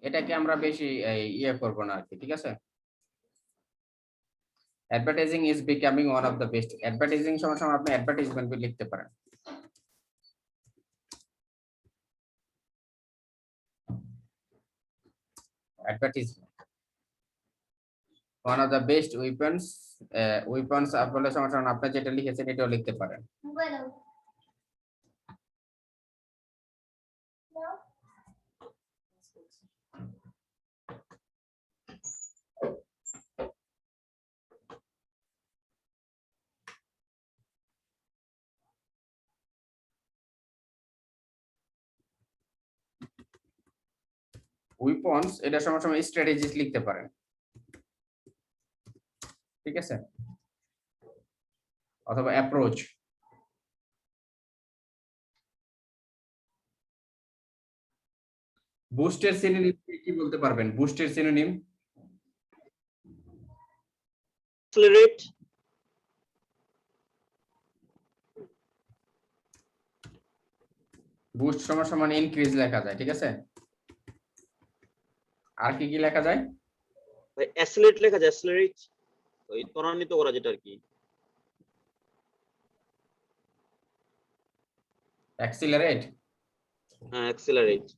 এটাকে আমরা বেশি ইয়ে করব না আর কি, ঠিক আছে। Advertising is becoming one of the best. Advertising সমান আপনি অ্যাডভার্টাইজমেন্ট লিখতে পারেন। Advertisement one of the best weapons. Weapons বলে সমান আপনি যেটা লিখেছেন এটাও লিখতে পারেন। উইপন্স এটা সমান স্ট্র্যাটেজিস লিখতে পারেন, ঠিক আছে, অথবা অ্যাপ্রোচ। বুস্টের সিনোনিম কি বলতে পারবেন? বুস্টের সিনোনিম accelerate, বুস্ট সমান ইনক্রিজ লেখা যায়, ঠিক আছে। আর কি কি লেখা যায়? ভাই accelerate লেখা যায়, accelerate ওই ত্বরান্বিত করা যেটা আর কি। অ্যাক্সিলারেট, হ্যাঁ accelerate,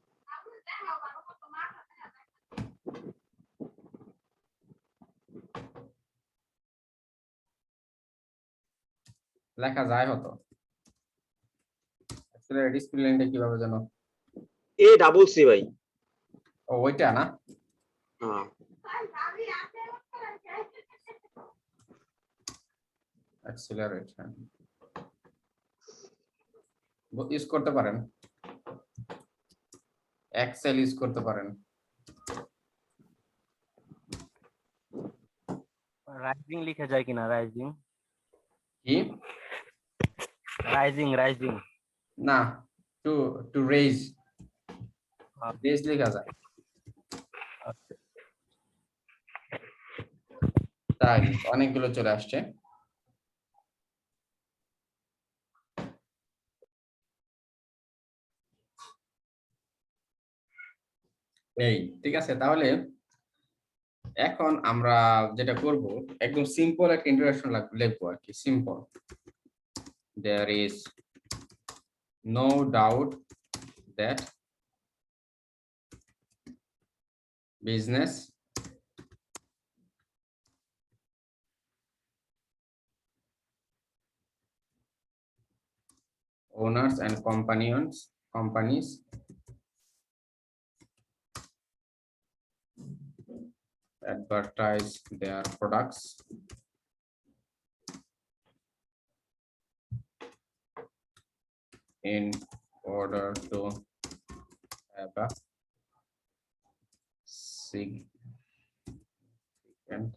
লেখা যায় হতো। অ্যাক্সিলারেট স্পেলিংটা কিভাবে জানো? a double c ভাই। ও ওইটা না, হ্যাঁ অ্যাক্সিলারেট ইউজ করতে পারেন, এক্সেল ইউজ করতে পারেন। রাইজিং লিখে যায় কিনা? রাইজিং, কি? রাইজিং, রাইজিং না, টু টু রেজ, রেজ লেখা যায়। তাই অনেকগুলো চলে আসছে। এই ঠিক আছে, তাহলে এখন আমরা যেটা করব একদম সিম্পল একটা ইন্ট্রোডাকশন লিখবো আর কি। Simple, there is no doubt that business owners and companies advertise their products in order to have a significant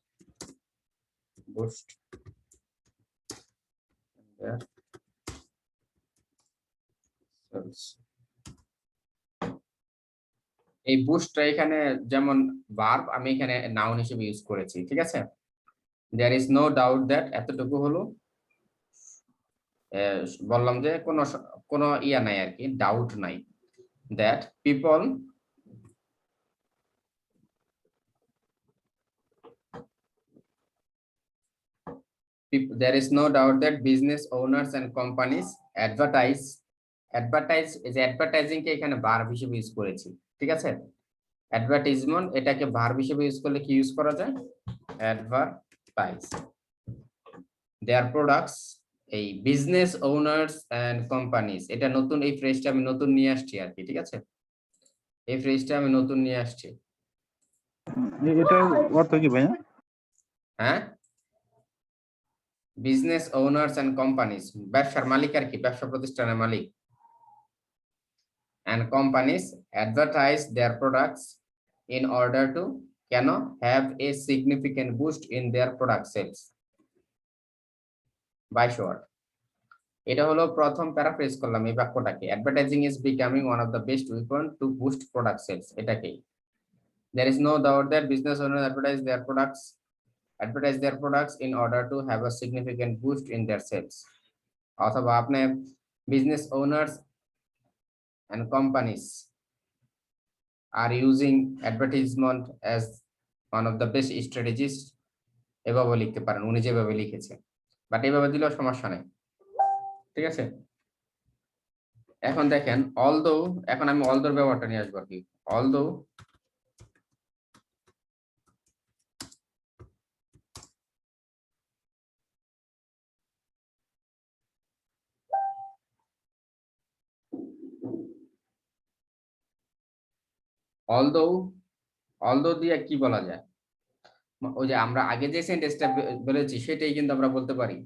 boost in their sales. এই বুস্টটা এখানে যেমন ভার্ব, আমি এখানে নাউন হিসেবে ইউজ করেছি, ঠিক আছে। there is no doubt that এতটুকু হলো, বললাম যে কোনো ইয়া নাই আর কি, ডাউট নাই, that people there is no doubt that business owners and companies advertise is advertising কে এখানে ভার্ব হিসেবে ইউজ করেছি, ঠিক আছে। অ্যাডভার্টাইজমেন্ট এটাকে ভার্ব হিসেবে ইউজ করলে কি ইউজ করা যায়? অ্যাডভার্টাইজ দেয়ার প্রোডাক্টস। এই বিজনেস ওনার্স এন্ড কোম্পানিজ, এটা নতুন, এই ফ্রেজটা আমি নতুন নিয়ে আসছি আর কি, ঠিক আছে। এই ফ্রেজটা আমি নতুন নিয়ে আসছি। এটার অর্থ কি ভাইয়া? হ্যাঁ, বিজনেস ওনার্স এন্ড কোম্পানিজ, ব্যবসার মালিক আর কি, ব্যবসা প্রতিষ্ঠানের মালিক। and companies advertise their products in order to কেন have a significant boost in their product sales by short। এটা হলো প্রথম প্যারাফ্রেজ করলাম এই বাক্যটাকে, advertising is becoming one of the best weapon to boost product sales, এটাকেই। there is no doubt that business owners advertise their products in order to have a significant boost in their sales। অথবা আপনি business owners and companies are using advertisement as one of the best strategies এভাবে লিখতে পারেন, উনি যেভাবে লিখেছে, but এভাবে দিলেও সমস্যা নেই, ঠিক আছে। এখন দেখেন অলদো, এখন আমি অলদোর ব্যবহারটা নিয়ে আসবো আর কি। অলদো অলদো অলদো দিয়ে কি বলা যায়, ওই যে আমরা আগে যে সেন্টেন্সটা বলেছি সেটাই কিন্তু আমরা বলতে পারি।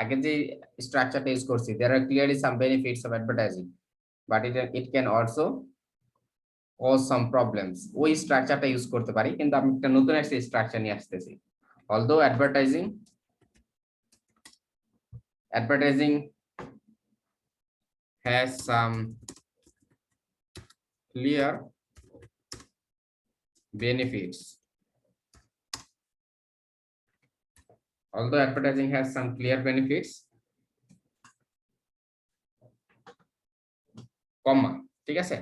আগে যে স্ট্রাকচারটা ইউজ করছি, there are clearly some benefits of advertising but it can also cause some problems, ওই স্ট্রাকচারটা ইউজ করতে পারি, কিন্তু আমি একটা নতুন একটা স্ট্রাকচার নিয়ে আসতেছি। although advertising has some clear benefits, although advertising has some clear benefits, কমা, ঠিক আছে,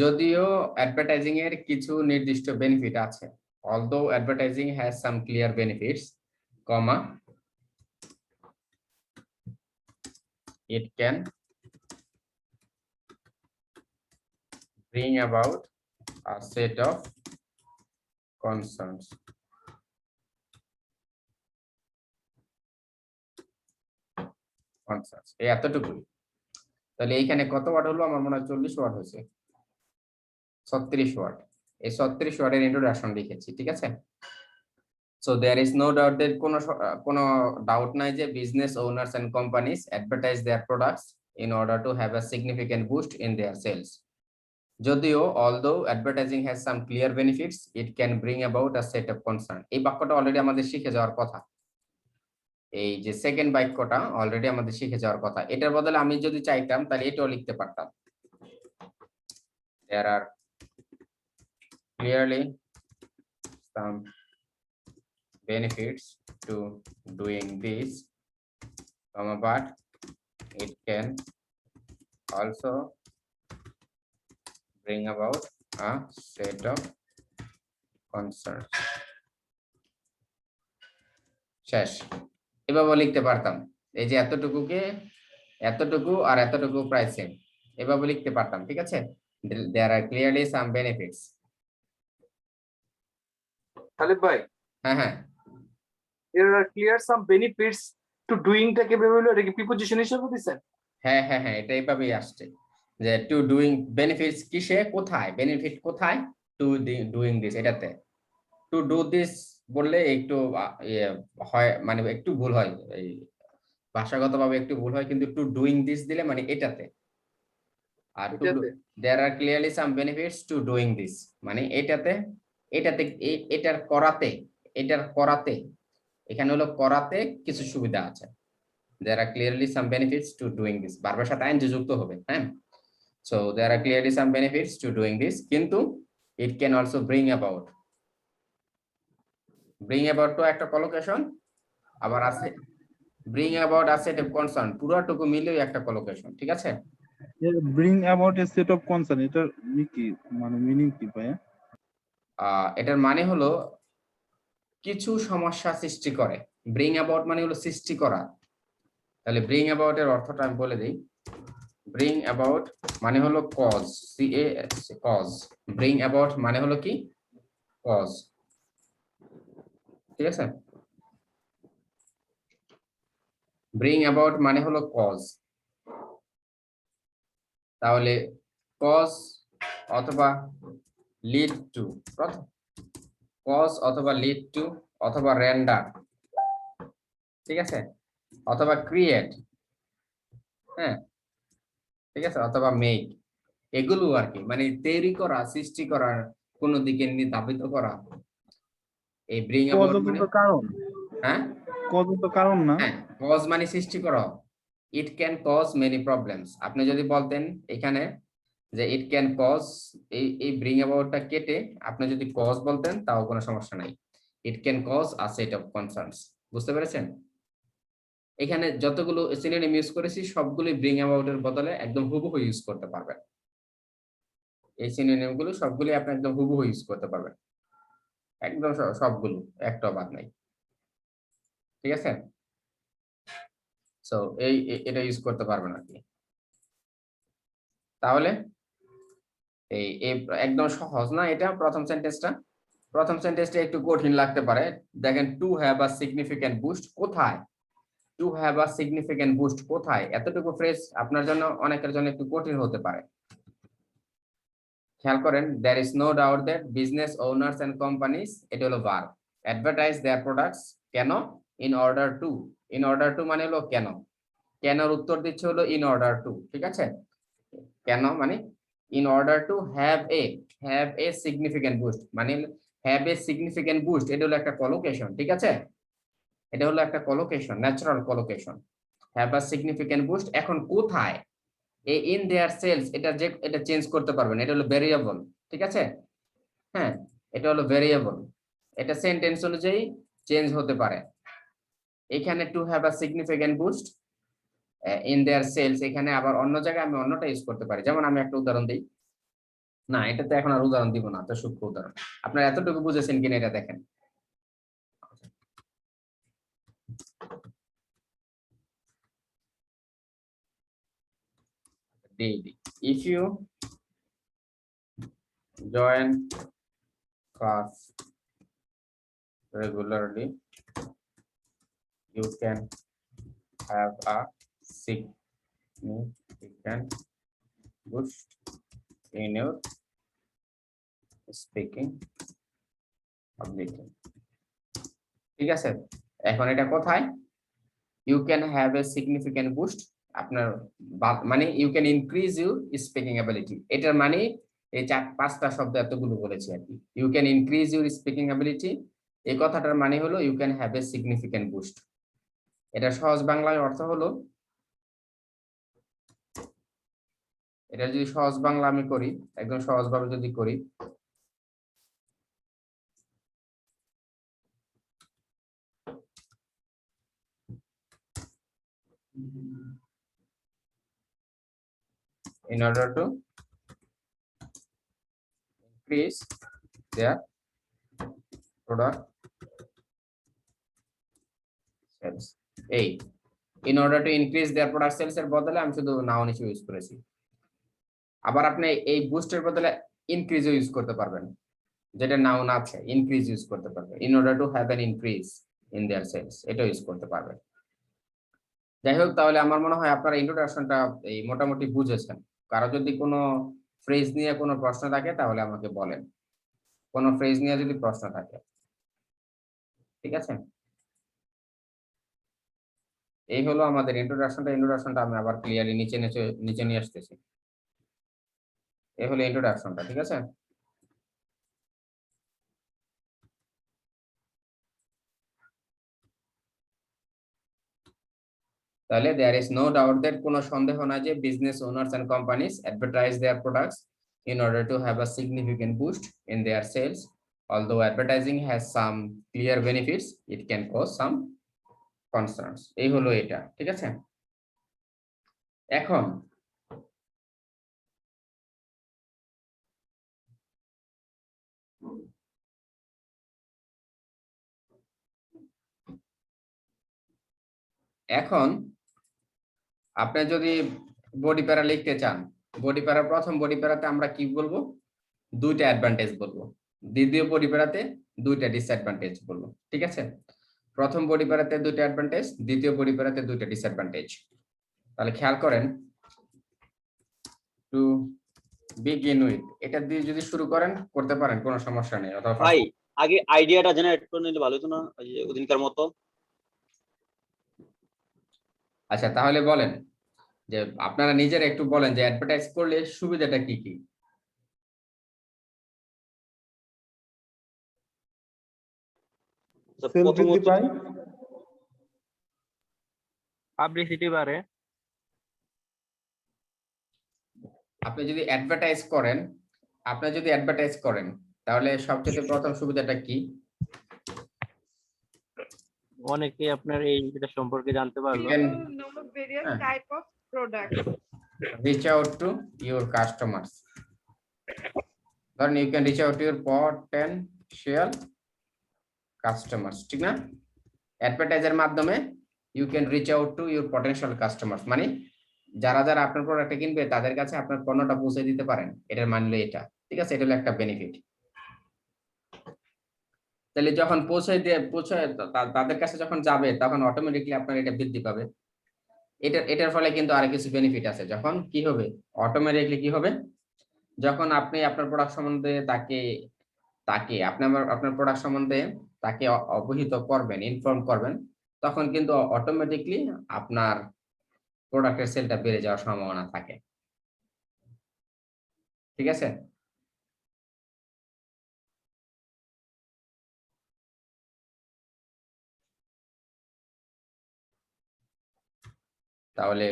যদিও অ্যাডভার্টাইজিং এর কিছু নির্দিষ্ট বেনিফিট আছে, although advertising has some clear benefits, comma, it can bring about a set of concerns. এই এতটুকুই। তাহলে এইখানে কত ওয়ার্ড হলো, আমার মনে হয় 40 ওয়ার্ড হয়েছে, 36 ওয়ার্ড। এই 36 ওয়ার্ডের ইন্ট্রোডাকশন লিখেছি, ঠিক আছে। So there is no doubt that কোনো ডাউট নাই যে business owners and companies advertise their products in order to have a significant boost in their sales. যদিও although advertising has some clear benefits, it can bring about a set of concern. এই বাক্যটা already আমাদের শিখে যাওয়ার কথা, এই যে second বাক্যটা অলরেডি আমাদের শিখে যাওয়ার কথা। এটার বদলে আমি যদি চাইতাম তাহলে এটাও লিখতে পারতাম, there are clearly some benefits to doing this, but it can also bring about a set of concerns. শেষ, এভাবে লিখতে পারতাম, এই যে এতটুকুকে এতটুকু আর এতটুকু প্রায় সেম, এভাবে লিখতে পারতাম, ঠিক আছে। there are clearly some benefits. Khalid ভাই, হ্যাঁ হ্যাঁ, there are clear some benefits to doing টা কিভাবে হলো, এটা কি প্রিপজিশন হিসেবে দিছেন? হ্যাঁ হ্যাঁ হ্যাঁ, এটা এইভাবেই আসছে যে টু ডুইং বেনিফিটস কিসে, কোথায় বেনিফিট, কোথায় টু ডুইং দিস, এটাতে টু ডু দিস বললে একটু হয়, মানে একটু ভুল হয়, এই ভাষাগতভাবে একটু ভুল হয়, কিন্তু টু ডুইং দিস দিলে মানে এটাতে। আর there are clearly some benefits to doing this মানে এটাতে, এটাতে এটার করাতে, এটার করাতে, এখানে হলো করাতে কিছু সুবিধা আছে। there are clearly some benefits to doing this, বারবার সাথে আইএনজি যুক্ত হবে, হ্যাঁ। so there are clearly some benefits to doing this, কিন্তু it can also bring about তো একটা কলোকেশন, আবার আছে bring about a set of concern, পুরোটুকু মিলিয়ে একটা কলোকেশন, ঠিক আছে। bring about a set of concern, এটার কি মানে মিনিং কি ভাইয়া? এটার মানে হলো কিছু সমস্যা সৃষ্টি করে, bring about মানে হলো সৃষ্টি করা। তাহলে bring about এর অর্থটা আমি বলে দিই, bring about মানে হলো cause, cause, bring about মানে হলো কি cause, ঠিক আছে। bring about মানে হলো cause, তাহলে cause অথবা lead to, cause অথবা lead to অথবা render, ঠিক আছে, অথবা create, হ্যাঁ ঠিক আছে, অথবা মেক, এগুলো আর কি, মানে তৈরি করা, সৃষ্টি করার, কোন দিকে ধাবিত করা। এই ব্রিং অ্যাবাউট মানে কারণ, হ্যাঁ কজ তো কারণ না, হ্যাঁ, কজ মানে সৃষ্টি করা। It can cause many problems, আপনি যদি বলতেন এখানে যে ইট ক্যান কজ, এই ব্রিং অ্যাবাউটটা কেটে আপনি যদি কজ বলতেন তাও কোনো সমস্যা নাই। It can cause a set of concerns, বুঝতে পেরেছেন? এখানে যতগুলো সিনোনিম ইউজ করেছি সবগুলোই ব্রিং অ্যাবাউট এর বদলে একদম হুবহু ইউজ করতে পারবেন। এই সিনোনিম গুলো সবগুলো আপনি একদম হুবহু ইউজ করতে পারবেন, একদম সবগুলো, একটাও বাদ নাই। ঠিক আছে, সো এটা ইউজ করতে পারবেন আর কি। তাহলে এই একদম সহজ না এটা প্রথম সেন্টেন্সটা? প্রথম সেন্টেন্সটা একটু কঠিন লাগতে পারে। দেখেন, to have a significant boost কোথায়, to have a significant boost কোথায়, এতটুকু ফ্রেজ আপনার জন্য, অনেকের জন্য একটু কঠিন হতে পারে। খেয়াল করেন, there is no doubt that business owners and companies, এটা হলো verb, advertise their products কেন, in order to, in order to মানে হলো কেন, কেনর উত্তর দিচ্ছে হলো in order to, ঠিক আছে? কেন মানে in order to have a significant boost, মানে have a significant boost, এটা হলো একটা কলোকেশন, ঠিক আছে? এটা হলো একটা collocation, natural collocation, have a significant boost। এখন কোথায়, in their sales, এটা চেঞ্জ করতে পারবেন, এটা হলো ভেরিয়েবল, ঠিক আছে? হ্যাঁ, এটা হলো ভেরিয়েবল, এটা সেন্টেন্স অনুযায়ী চেঞ্জ হতে পারে। এখানে to have a significant boost in their sales, এখানে আবার অন্য জায়গায় আমি অন্যটা ইউজ করতে পারি। যেমন আমি একটা উদাহরণ দিই, না এটাতে এখন আর উদাহরণ দিব না, তো সূক্ষ্ম উদাহরণ, আপনারা এতটুকু বুঝেছেন কিনা এটা দেখেন। If you join class regularly, you can have a significant boost in your speaking ability। ঠিক আছে, এখন এটা কোথায়, you can have a significant boost, আপনার মানে you can increase your speaking ability, এটার মানে এই 4-5টা শব্দ এতগুলো বলেছি আর কি। you can increase your speaking ability, এই কথাটার মানে হলো you can have a significant boost। এটা সহজ বাংলায় অর্থ হলো, এটা যদি সহজ বাংলা আমি করি, একদম সহজভাবে যদি করি, in order to increase their product sales, এই in order to increase their product sales এর বদলে আমি শুধু নাউন হিসেবে ইউজ করেছি। আবার আপনি এই বুস্টের বদলে ইনক্রিজ ইউজ করতে পারবেন, যেটা নাউন আছে, ইনক্রিজ ইউজ করতে পারবেন, in order to have an increase in their sales, এটা ইউজ করতে পারবেন। যাই হোক, তাহলে আমার মনে হয় আপনারা ইন্ট্রোডাকশনটা এই মোটামুটি বুঝেছেন। কারো যদি কোনো ফ্রেজ নিয়ে কোনো প্রশ্ন থাকে তাহলে আমাকে বলেন, কোনো ফ্রেজ নিয়ে যদি প্রশ্ন থাকে, ঠিক আছে? এই হলো আমাদের ইন্ট্রোডাকশনটা আমি আবার ক্লিয়ারলি নিচে নিয়ে আসতেছি। এই হলো ইন্ট্রোডাকশনটা, ঠিক আছে? তাহলে there is no doubt that, কোনো সন্দেহ নাই যে business owners and companies advertise their products in order to have a significant boost in their sales. Although advertising has some clear benefits, it can cause some concerns. এই হলো এটা, ঠিক আছে? এখন আপনি যদি বডি প্যারা লিখতে চান, বডি প্যারা প্রথম বডি প্যারাতে আমরা কি বলবো, দুইটা অ্যাডভান্টেজ বলবো, দ্বিতীয় বডি প্যারাতে দুইটা ডিসঅ্যাডভান্টেজ বলবো, ঠিক আছে? প্রথম বডি প্যারাতে দুইটা অ্যাডভান্টেজ, দ্বিতীয় বডি প্যারাতে দুইটা ডিসঅ্যাডভান্টেজ। তাহলে খেয়াল করেন, টু বিগিন উইথ, এটা দিয়ে যদি শুরু করেন করতে পারেন, কোনো সমস্যা নেই। অথবা ভাই আগে আইডিয়াটা জেনারেট করে নিলে ভালো হতো না, ওই যে ওদিনকার মতো। আচ্ছা, তাহলে বলেন যে আপনারা নিজেরা একটু বলেন যে অ্যাডভার্টাইজ করলে সুবিধাটা কি কি? সেল বৃদ্ধি পায়, পাবলিসিটি বাড়ে, আপনি যদি অ্যাডভার্টাইজ করেন তাহলে সবচেয়ে প্রথম সুবিধাটা কি? অনেকে আপনার এই এটা সম্পর্কে জানতে পারলো। You can know various হ্যাঁ। type of products. reach out to your customers, ধরেন you can reach out to your potential customers, ঠিক না? অ্যাডভার্টাইজের মাধ্যমে you can reach out to your potential customers, মানে যারা যারা আপনার প্রোডাক্টটা কিনবে তাদের কাছে আপনার পণ্যটা পৌঁছে দিতে পারেন, এটার মানে হলো এটা, ঠিক আছে? এটা হলো একটা বেনিফিট। তাহলে যখন তাদের কাছে যখন যাবে তখন অটোমেটিকলি আপনার এটা বৃদ্ধি পাবে। এটার ফলে কিন্তু আরো কিছু বেনিফিট আছে। যখন কি হবে, অটোমেটিকলি কি হবে, যখন আপনি আপনার প্রোডাক্ট সম্বন্ধে তাকে তাকে আপনার প্রোডাক্ট সম্বন্ধে তাকে অবহিত করবেন, ইনফর্ম করবেন, তখন কিন্তু অটোমেটিকলি আপনার প্রোডাক্টের সেলটা বেড়ে যাওয়ার সম্ভাবনা থাকে, ঠিক আছে? তাহলে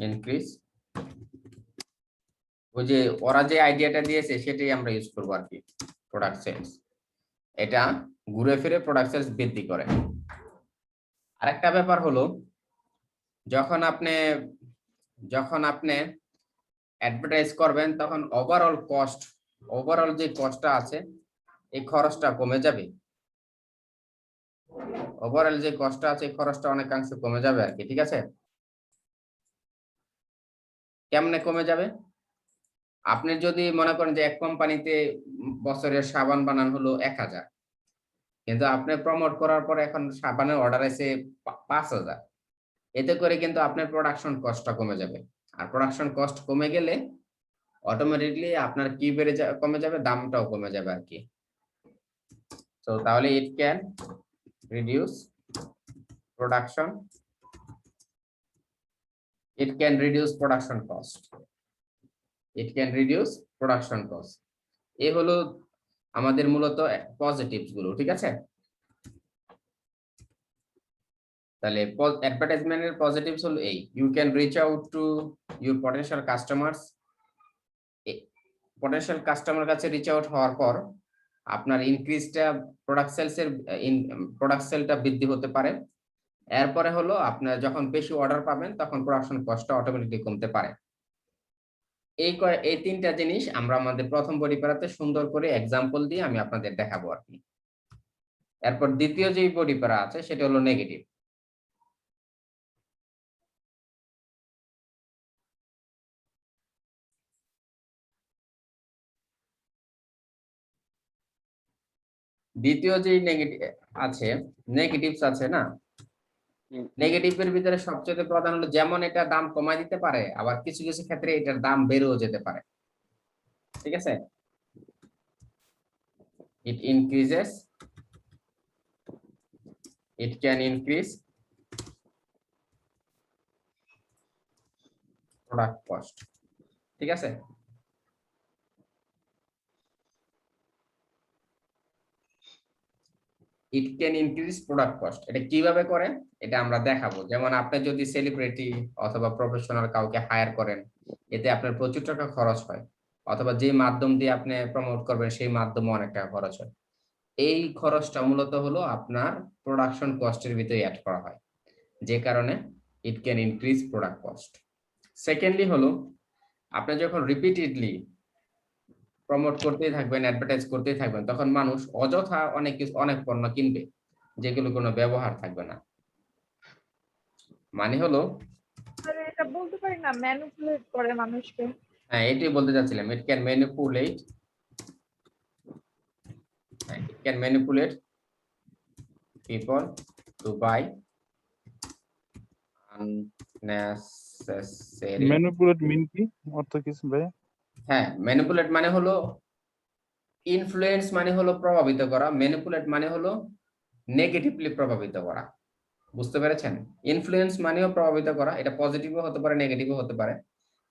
ইনক্রিজ, ওই যে ওরা যে আইডিয়াটা দিয়েছে সেটাই আমরা ইউজ করবো আর কি, প্রোডাক্ট সেলস। এটা ঘুরে ফিরে প্রোডাক্ট সেলস বৃদ্ধি করে। আরেকটা ব্যাপার হলো, যখন আপনি অ্যাডভার্টাইজ করবেন তখন ওভারঅল যে কস্টটা আছে এই খরচটা কমে যাবে। ওভারঅল যে কস্টটা আছে এই খরচটা অনেকাংশে কমে যাবে আর কি, ঠিক আছে? কেমনে কমে যাবে? আপনি যদি মনে করেন যে এক কোম্পানিতে বছরের সাবান বানান হলো 1000, কিন্তু আপনি প্রমোট করার পর এখন সাবানের অর্ডার আছে 5000, এতে করে কিন্তু আপনার প্রোডাকশন কস্টটা কমে যাবে। আর প্রোডাকশন কস্ট কমে গেলে অটোমেটিকলি আপনার কি কমে যাবে, দামটাও কমে যাবে আর কি। তো তাহলে it can reduce production cost. এই হলো আমাদের মূলত পজিটিভস গুলো, ঠিক আছে? তাহলে অ্যাডভার্টাইজমেন্টের পজিটিভস হলো এই, you can reach out to your potential customer কাছে রিচ আউট হওয়ার পর আপনার ইনক্রিজটা প্রোডাক্ট সেলটা বৃদ্ধি হতে পারে। এরপরে হলো আপনার যখন বেশি অর্ডার পাবেন তখন প্রোডাকশন কস্টটা অটোমেটিকলি কমতে পারে। এই তিনটা জিনিস আমরা আমাদের প্রথম বডি প্যারাতে সুন্দর করে এক্সাম্পল দিয়ে আমি আপনাদের দেখাবো আর কি। এরপর দ্বিতীয় যে বডি প্যারা আছে সেটা হলো নেগেটিভ। দ্বিতীয় যে নেগেটিভস আছে না, নেগেটিভের ভিতরে সবচেয়ে প্রধান হলো যেমন এটা দাম কমায় দিতে পারে, আবার কিছু কিছু ক্ষেত্রে এটার দাম বেড়েও যেতে পারে, ঠিক আছে? it can increase product cost, ঠিক আছে? It can increase product cost. এটা কিভাবে করে এটা আমরা দেখাবো। যেমন আপনি যদি সেলিব্রিটি অথবা প্রফেশনাল কাউকে হায়ার করেন, এতে আপনার প্রচুর টাকা খরচ হয়, অথবা যে মাধ্যম দিয়ে আপনি প্রমোট করবেন সেই মাধ্যমে অনেক টাকা খরচ হয়। এই খরচটা মূলত হলো আপনার প্রোডাকশন কস্টের ভিতরে অ্যাড করা হয়, যে কারণে it can increase product cost. Secondly হলো আপনি যখন রিপিটেডলি প্রমোট করতেই থাকবেন, অ্যাডভার্টাইজ করতেই থাকবেন, তখন মানুষ অযথা অনেক পণ্য কিনবে যেগুলো কোনো ব্যবহার থাকবে না। মানে হলো, এটা বলতে পারি না, ম্যানিপুলেট করে মানুষকে। হ্যাঁ এটাই বলতে চাচ্ছিলাম, it can manipulate people to buy unnecessary. Manipulate mean কি অর্থ কিছু ভাই? হ্যাঁ, ম্যানিপুলেট মানে হলো ইনফ্লুয়েন্স, মানে হলো প্রভাবিত করা। ম্যানিপুলেট মানে হলো নেগেটিভলি প্রভাবিত করা, বুঝতে পেরেছেন? ইনফ্লুয়েন্স মানেও প্রভাবিত করা, এটা পজিটিভও হতে পারে নেগেটিভও হতে পারে,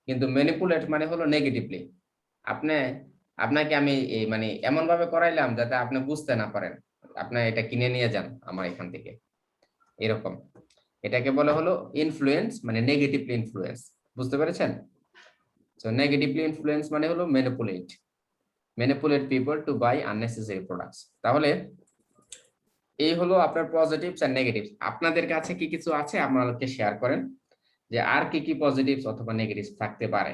কিন্তু ম্যানিপুলেট মানে হলো নেগেটিভলি। আপনাকে আমি মানে এমন ভাবে করাইলাম যাতে আপনি বুঝতে না পারেন, আপনি এটা কিনে নিয়ে যান আমার এখান থেকে, এরকম। এটাকে বলা হলো ইনফ্লুয়েন্স, মানে নেগেটিভলি ইনফ্লুয়েন্স, বুঝতে পেরেছেন? সো নেগেটিভলি ইনফ্লুয়েন্স মানে হলো manipulate people to buy unnecessary products. তাহলে এই হলো আপনার পজিটিভস এন্ড নেগেটিভস। আপনাদের কাছে কি কিছু আছে আমাদেরকে শেয়ার করেন যে আর কি কি পজিটিভস অথবা নেগেটিভস থাকতে পারে।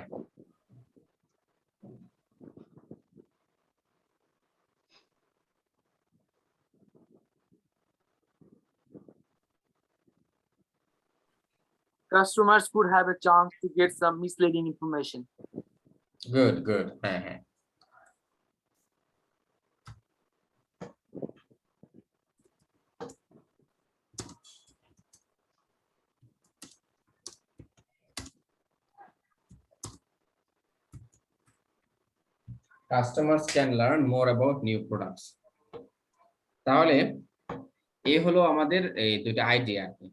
customers could have a chance to get some misleading information. Good good, হ্যাঁ হ্যাঁ। Customers can learn more about new products. তাহলে এই হলো আমাদের এই দুটো আইডিয়া আর কি,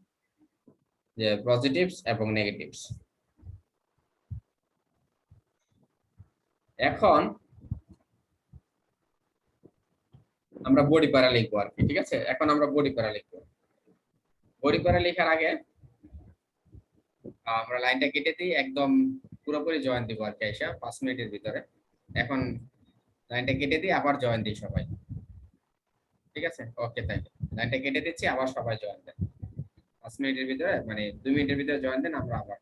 যে পজিটিভস এবং নেগেটিভস। এখন আমরা বডি প্যারা লিখবো আর কি, ঠিক আছে? এখন আমরা বডি প্যারা লিখবো। বডি প্যারা লেখার আগে আমরা লাইনটা কেটে দিই, একদম পুরোপুরি জয়েন দিব আর কি আইসা 5 মিনিটের ভিতরে। এখন লাইনটা কেটে দিই, আবার জয়েন দিই সবাই, ঠিক আছে? ওকে, তাই লাইনটা কেটে দিচ্ছি, আবার সবাই জয়েন দেন 5 মিনিটের ভিতরে, মানে 2 মিনিটের ভিতরে জয়েন দেন, আমরা আবার